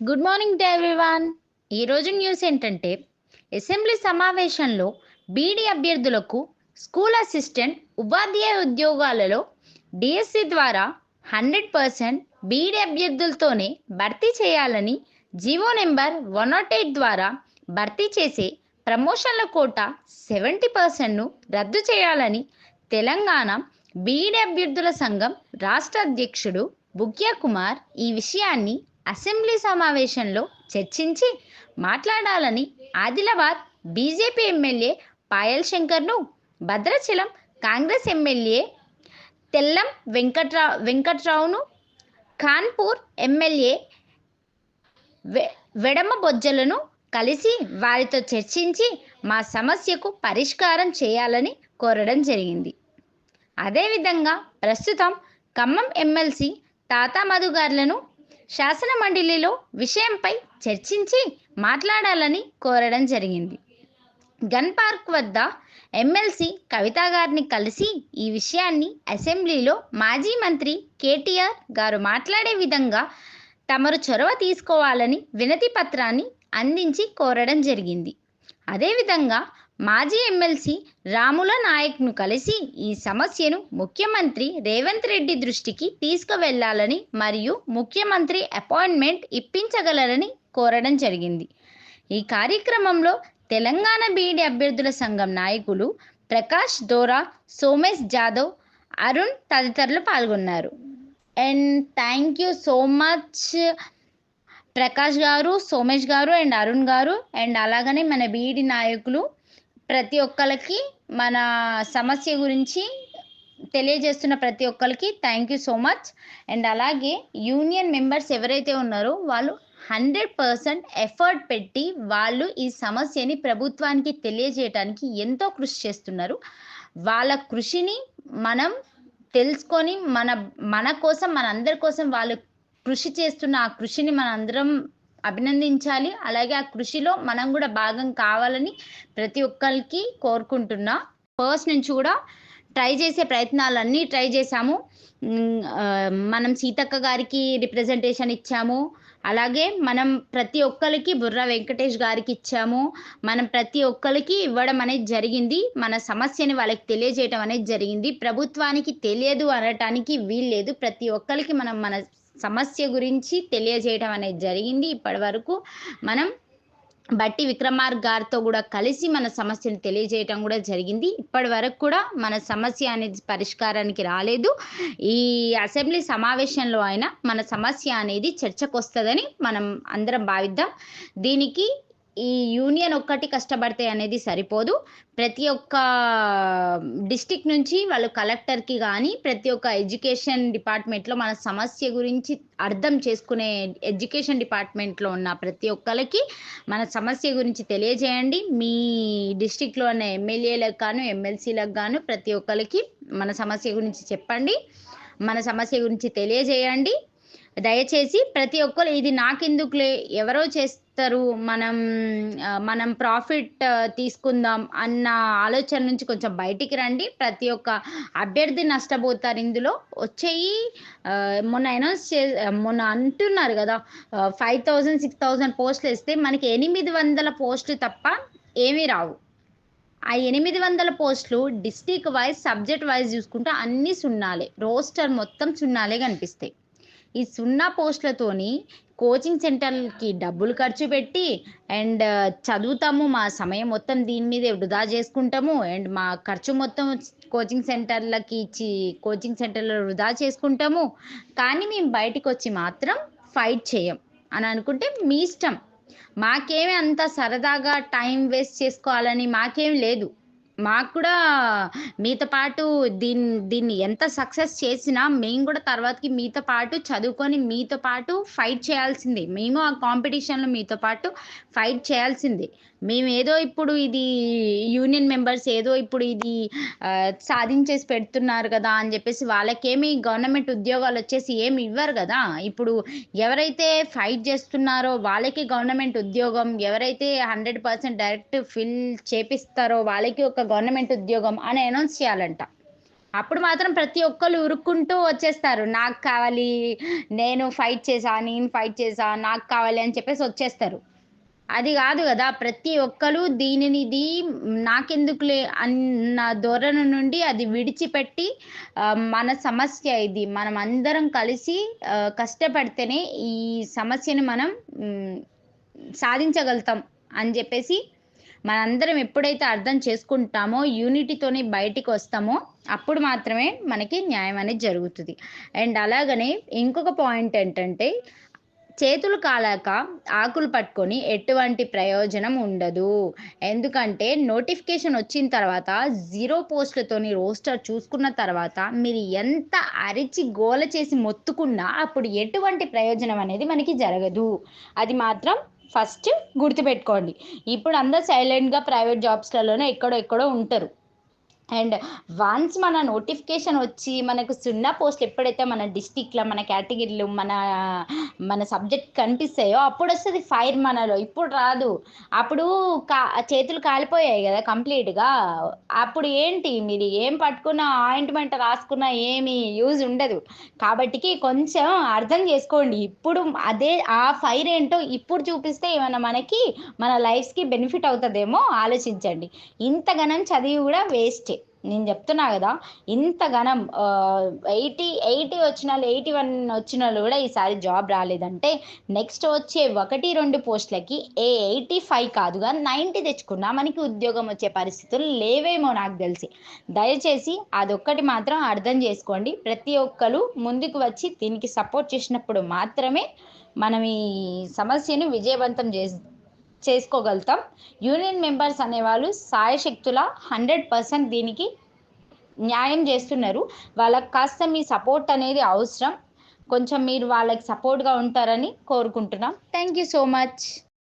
Good morning to everyone. ఈరోజు news ఏంటంటే assembly సమావేశంలో బీడీ అభ్యర్థులకు స్కూల్ అసిస్టెంట్ ఉపాధ్యాయ ఉద్యోగాలలో డిఎస్సి ద్వారా 100% బీడీ అభ్యర్థులతోనే భర్తీ చేయాలని జీవో నెంబర్ 108 ద్వారా భర్తీ చేసే ప్రమోషన్ల కోటా 70%ను రద్దు చేయాలని తెలంగాణ బీఈడీ అభ్యర్థుల సంఘం రాష్ట్ర అధ్యక్షుడు బుగ్యా కుమార్ ఈ విషయాన్ని అసెంబ్లీ సమావేశంలో చర్చించి మాట్లాడాలని ఆదిలాబాద్ బీజేపీ ఎమ్మెల్యే పాయల్ శంకర్ను, భద్రాచలం కాంగ్రెస్ ఎమ్మెల్యే తెల్లం వెంకట్రావును, కాన్పూర్ ఎమ్మెల్యే వెడమ బొజ్జలను కలిసి వారితో చర్చించి మా సమస్యకు పరిష్కారం చేయాలని కోరడం జరిగింది. అదేవిధంగా ప్రస్తుతం ఖమ్మం ఎమ్మెల్సీ తాతా మధు గారులను శాసన మండలిలో విషయంపై చర్చించి మాట్లాడాలని కోరడం జరిగింది. గన్ పార్క్ వద్ద ఎమ్మెల్సీ కవిత గారిని కలిసి ఈ విషయాన్ని అసెంబ్లీలో మాజీ మంత్రి కేటీఆర్ గారు మాట్లాడే విధంగా తమరు చొరవ తీసుకోవాలని వినతి పత్రాన్ని అందించి కోరడం జరిగింది. అదేవిధంగా మాజీ ఎమ్మెల్సీ రాముల నాయక్ను కలిసి ఈ సమస్యను ముఖ్యమంత్రి రేవంత్ రెడ్డి దృష్టికి తీసుకువెళ్లాలని మరియు ముఖ్యమంత్రి అపాయింట్మెంట్ ఇప్పించగలరని కోరడం జరిగింది. ఈ కార్యక్రమంలో తెలంగాణ బీఈడీ అభ్యర్థుల సంఘం నాయకులు ప్రకాష్ దోరా, సోమేష్ జాదవ్, అరుణ్ తదితరులు పాల్గొన్నారు. And thank you so much Prakash గారు, సోమేష్ గారు అండ్ అరుణ్ గారు. అండ్ అలాగనే మన బీఈడీ నాయకులు ప్రతి ఒక్కరికి మన సమస్య గురించి తెలియజేస్తున్న ప్రతి ఒక్కరికి thank you so much. And అలాగే యూనియన్ మెంబర్స్ ఎవరైతే ఉన్నారో వాళ్ళు 100% ఎఫర్ట్ పెట్టి వాళ్ళు ఈ సమస్యని ప్రభుత్వానికి తెలియజేయడానికి ఎంతో కృషి చేస్తున్నారు. వాళ్ళ కృషిని మనం తెలుసుకొని మన కోసం, మనందరి కోసం వాళ్ళు కృషి చేస్తున్న ఆ కృషిని మనందరం అభినందించాలి. అలాగే ఆ కృషిలో మనం కూడా భాగం కావాలని ప్రతి ఒక్కరికి కోరుకుంటున్నా. ఫస్ట్ నుంచి కూడా ట్రై చేసే ప్రయత్నాలన్నీ ట్రై చేశాము. మనం సీతక్క గారికి రిప్రజెంటేషన్ ఇచ్చాము. అలాగే మనం ప్రతి ఒక్కరికి బుర్రా వెంకటేష్ గారికి ఇచ్చాము. మనం ప్రతి ఒక్కరికి ఇవ్వడం అనేది జరిగింది. మన సమస్యని వాళ్ళకి తెలియజేయడం అనేది జరిగింది. ప్రభుత్వానికి తెలియదు అనటానికి వీల్లేదు. ప్రతి ఒక్కరికి మనం మన సమస్య గురించి తెలియజేయడం అనేది జరిగింది. ఇప్పటి వరకు మనం బట్టి విక్రమార్క గారితో కూడా కలిసి మన సమస్యను తెలియజేయటం కూడా జరిగింది. ఇప్పటి వరకు కూడా మన సమస్య అనేది పరిష్కారానికి రాలేదు. ఈ అసెంబ్లీ సమావేశంలో అయినా మన సమస్య అనేది చర్చకు వస్తుందని మనం అందరం భావిద్దాం. దీనికి ఈ యూనియన్ ఒక్కటి కష్టపడితే అనేది సరిపోదు. ప్రతి ఒక్క డిస్టిక్ నుంచి వాళ్ళు కలెక్టర్కి కానీ ప్రతి ఒక్క ఎడ్యుకేషన్ డిపార్ట్మెంట్లో మన సమస్య గురించి అర్థం చేసుకునే ఎడ్యుకేషన్ డిపార్ట్మెంట్లో ఉన్న ప్రతి ఒక్కరికి మన సమస్య గురించి తెలియజేయండి. మీ డిస్టిక్లో ఉన్న ఎమ్మెల్యేలకు గాను, ఎమ్మెల్సీలకు గాను ప్రతి ఒక్కరికి మన సమస్య గురించి చెప్పండి. మన సమస్య గురించి తెలియజేయండి. దయచేసి ప్రతి ఒక్కరు ఇది నాకెందుకులే, ఎవరో చేస్తారు, మనం ప్రాఫిట్ తీసుకుందాం అన్న ఆలోచన నుంచి కొంచెం బయటికి రండి. ప్రతి ఒక్క అభ్యర్థి నష్టపోతారు ఇందులో. వచ్చేయి మొన్న అంటున్నారు కదా 5,000 6,000 పోస్టులు వేస్తే మనకి 800 పోస్టులు తప్ప ఏమీ రావు. ఆ 800 పోస్టులు డిస్టిక్ వైజ్, సబ్జెక్ట్ వైజ్ చూసుకుంటే అన్ని సున్నాలే, రోస్టర్ మొత్తం సున్నాలే కనిపిస్తాయి. ఈ 0 పోస్టులతోని కోచింగ్ సెంటర్కి డబ్బులు ఖర్చు పెట్టి అండ్ చదువుతాము, మా సమయం మొత్తం దీని మీదే వృధా చేసుకుంటాము అండ్ మా ఖర్చు మొత్తం కోచింగ్ సెంటర్లకి ఇచ్చి కోచింగ్ సెంటర్లో వృధా చేసుకుంటాము. కానీ మేము బయటకు వచ్చి మాత్రం ఫైట్ చేయం అని అనుకుంటే మీ ఇష్టం. మాకేమీ అంత సరదాగా టైం వేస్ట్ చేసుకోవాలని మాకేం లేదు. మాకు కూడా మీతో పాటు దీన్ని ఎంత సక్సెస్ చేసినా మేము కూడా తర్వాతకి మీతో పాటు చదువుకొని మీతో పాటు ఫైట్ చేయాల్సిందే. మేము ఆ కాంపిటీషన్లో మీతో పాటు ఫైట్ చేయాల్సిందే. మేము ఏదో ఇప్పుడు ఇది యూనియన్ మెంబర్స్ ఏదో ఇప్పుడు ఇది సాధించేసి పెడుతున్నారు కదా అని చెప్పేసి వాళ్ళకేమి గవర్నమెంట్ ఉద్యోగాలు వచ్చేసి ఏమి ఇవ్వరు కదా. ఇప్పుడు ఎవరైతే ఫైట్ చేస్తున్నారో వాళ్ళకి గవర్నమెంట్ ఉద్యోగం, ఎవరైతే 100% డైరెక్ట్ ఫిల్ చేపిస్తారో వాళ్ళకి ఒక గవర్నమెంట్ ఉద్యోగం అని అనౌన్స్ చేయాలంట. అప్పుడు మాత్రం ప్రతి ఒక్కళ్ళు ఉరుక్కుంటూ వచ్చేస్తారు. నాకు కావాలి, నేను ఫైట్ చేశా, నాకు కావాలి అని చెప్పేసి వచ్చేస్తారు. అది గాదు గదా! ప్రతి ఒక్కళ్ళు దీనినిది నాకెందుకులే అన్న ధోరణి నుండి అది విడిచిపెట్టి మన సమస్య ఇది. మనమందరం కలిసి కష్టపడితేనే ఈ సమస్యని మనం హ్మ్, సాధించగలుగుతాం అని జెప్పేసి మనందరం ఎప్పుడైతే అర్థం చేసుకుంటామో, యూనిటీతోని బయటికొస్తామో, అప్పుడు మాత్రమే మనకి న్యాయం అనేది జరుగుతది. అండ్ అలాగనే ఇంకొక పాయింట్ ఏంటంటే, చేతులు కాలాక ఆకులు పట్టుకొని ఎటువంటి ప్రయోజనం ఉండదు. ఎందుకంటే నోటిఫికేషన్ వచ్చిన తర్వాత 0 పోస్ట్‌లతోని రోస్టర్ చూసుకున్న తర్వాత మీరు ఎంత అరిచి గోల చేసి మొత్తుకున్నా అప్పుడు ఎటువంటి ప్రయోజనం అనేది మనకి జరగదు. అది మాత్రం ఫస్ట్ గుర్తుపెట్టుకోండి. ఇప్పుడు అందరూ సైలెంట్‌గా ప్రైవేట్ జాబ్స్‌లలోనే ఎక్కడో ఎక్కడో ఉంటరు. అండ్ వన్స్ మన నోటిఫికేషన్ వచ్చి మనకు సున్నా పోస్టులు ఎప్పుడైతే మన డిస్ట్రిక్ట్‌లో, మన కేటగిరీలో, మన సబ్జెక్ట్ కనిపిస్తాయో అప్పుడొస్తది ఫైర్ మనలో. ఇప్పుడు రాదు. అప్పుడు కా చేతులు కాలిపోయాయి గదా! కంప్లీట్‌గా. అప్పుడు ఏంటి మీరు ఏం పట్టుకున్నా, ఆయింట్‌మెంట్ రాసుకున్నా ఏమి యూజ్ ఉండదు. కాబట్టికి కొంచెం అర్థం చేసుకోండి. ఇప్పుడు అదే ఆ ఫైర్ ఏంటో ఇప్పుడు చూపిస్తే ఏమన్నా మనకి మన లైఫ్స్‌కి బెనిఫిట్ అవుతదేమో ఆలోచించండి. ఇంతగనం చదివి గూడా వేస్టే. నేను జెప్తున్నా గదా! ఇంతగనం 80 వచ్చినోళ్ళు, 81 వచ్చినోళ్ళు గూడా ఈసారి జాబ్ రాలేదంటే, నెక్స్ట్ వచ్చే 1, 2 పోస్ట్‌లకి 85 కాదుగా 90 తెచ్చుకున్నా మనకి ఉద్యోగం వచ్చే పరిస్థితులు లేవేమో నాకు దెలిసి. దయచేసి అదొక్కటి మాత్రం అర్థం జేసుకోండి. ప్రతి ఒక్కళ్ళు ముందుకు వచ్చి దీనికి సపోర్ట్ చేసినప్పుడు మాత్రమే మనం ఈ సమస్యను విజయవంతం చేసుకోగలుగుతాం. యూనియన్ మెంబర్స్ అనేవాళ్ళు శాయశక్తులా 100% దీనికి న్యాయం జేస్తున్నారు. వాళ్ళకి కాస్త మీ సపోర్ట్ అనేది అవసరం. కొంచెం మీరు వాళ్ళకి సపోర్ట్‌గా ఉంటారని కోరుకుంటున్నాం. Thank you so much.